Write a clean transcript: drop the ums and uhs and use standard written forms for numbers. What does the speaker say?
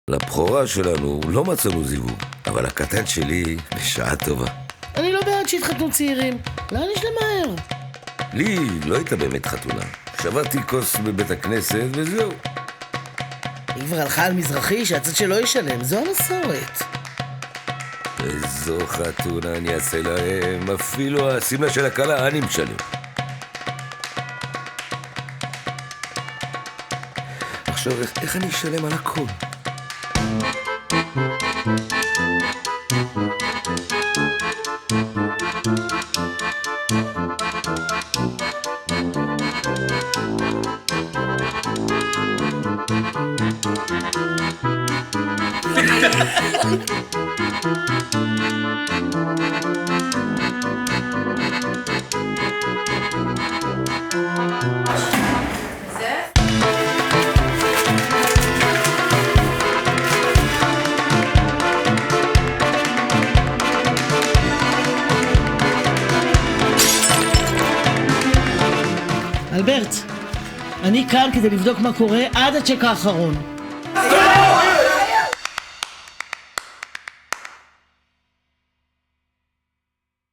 לבחורה שלנו לא מצאנו זיווג, אבל הקטן שלי בשעה טובה. אני לא בעד שהתחתנו צעירים. לאן יש למהר? לי לא הייתה באמת חתונה. שברתי כוס בבית הכנסת וזהו. היא כבר הלכה על מזרחי שהצד שלו ישלם, זו המסורת. איזו חתונה אני אעשה להם, אפילו הסמלה של הקלה אני משלם. עכשיו, איך אני אשלם על הכל? אלברט, אני כאן כדי לבדוק מה קורה עד הצ'ק האחרון.